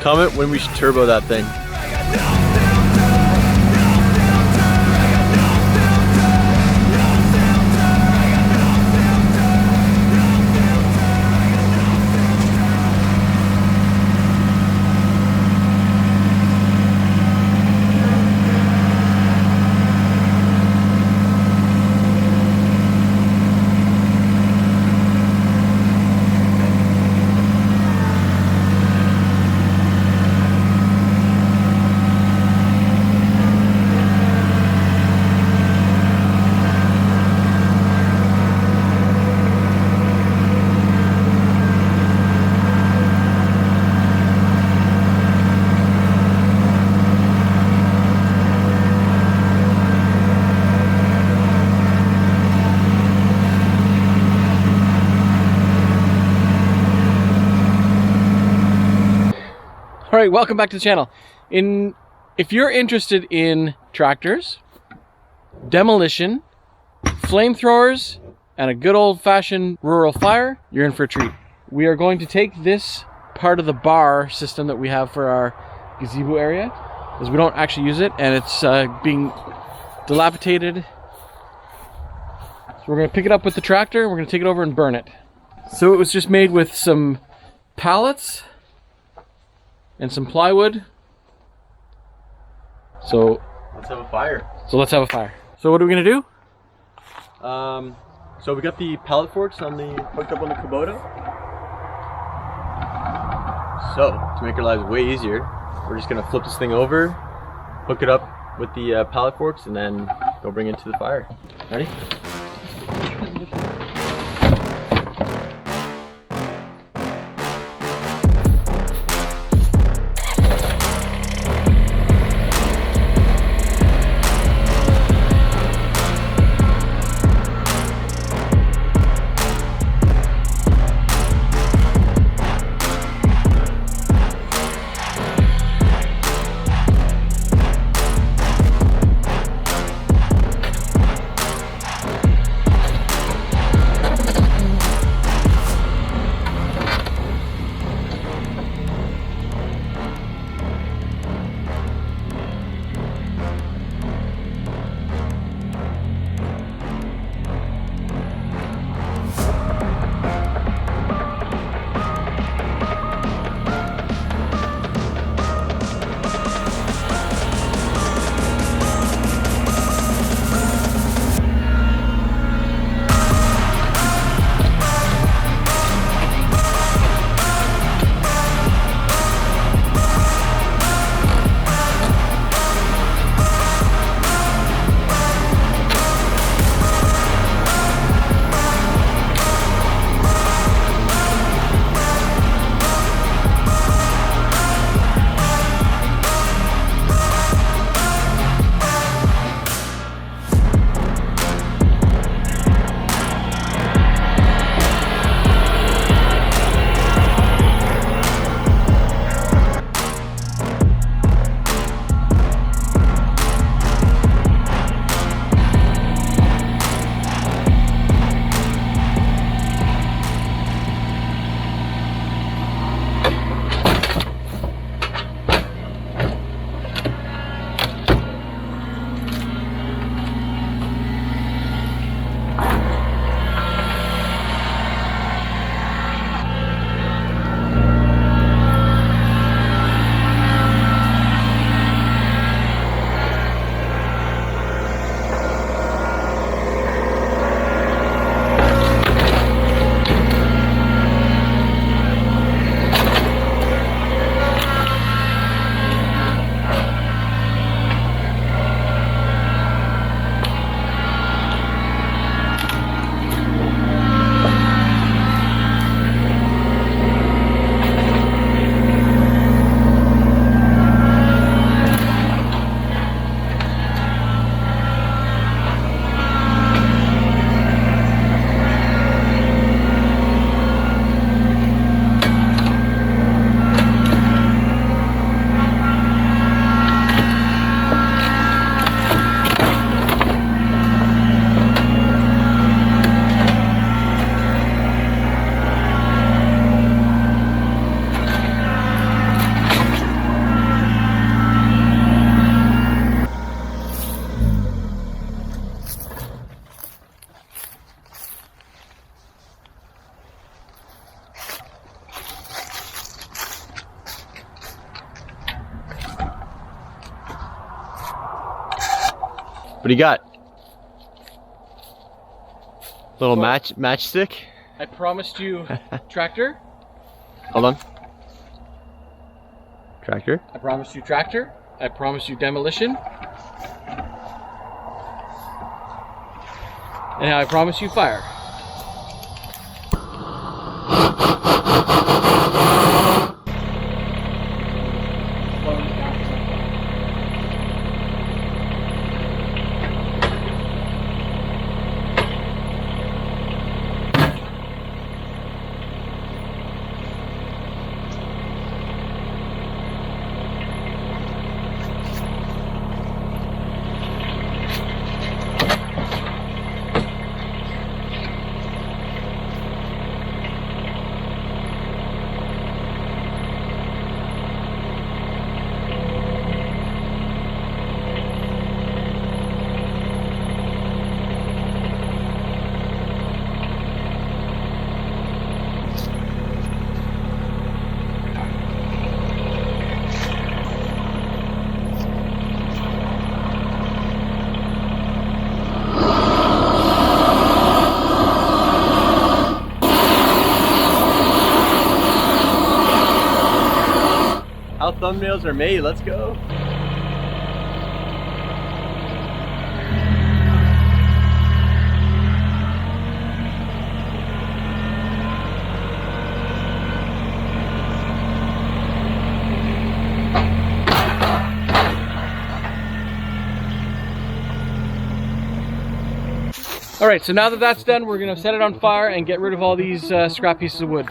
Comment when we should turbo that thing. All right, welcome back to the channel. If you're interested in tractors, demolition, flamethrowers, and a good old-fashioned rural fire, you're in for a treat. We are going to take this part of the bar system that we have for our gazebo area, because we don't actually use it, and it's being dilapidated. So we're going to pick it up with the tractor, we're going to take it over and burn it. So it was just made with some pallets and some plywood. So let's have a fire. So what are we gonna do? So we got the pallet forks hooked up on the Kubota. So to make our lives way easier, we're just gonna flip this thing over, hook it up with the pallet forks, and then go bring it to the fire. Ready? What do you got? Little matchstick? I promised you tractor. Hold on. Tractor. I promised you tractor. I promised you demolition. And now I promise you fire. How thumbnails are made, let's go. All right, so now that that's done, we're gonna set it on fire and get rid of all these scrap pieces of wood.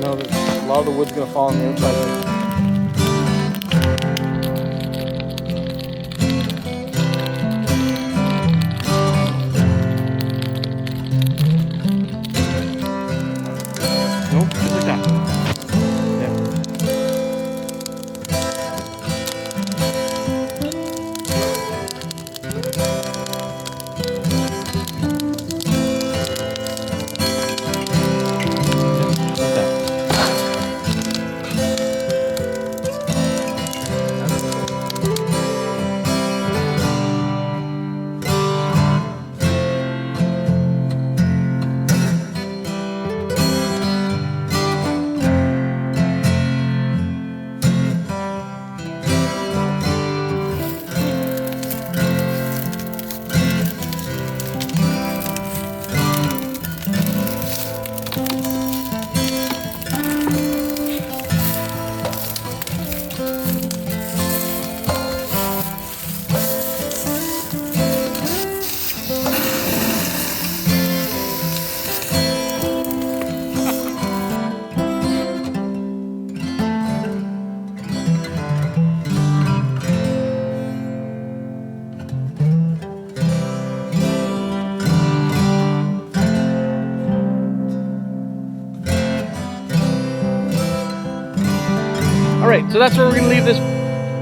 know that a lot of the wood's gonna fall on the inside of it. Nope, just like that. Alright, so that's where we're going to leave this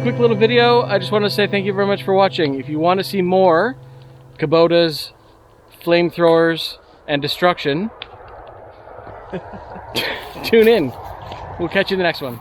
quick little video. I just want to say thank you very much for watching. If you want to see more Kubotas, flamethrowers, and destruction, tune in. We'll catch you in the next one.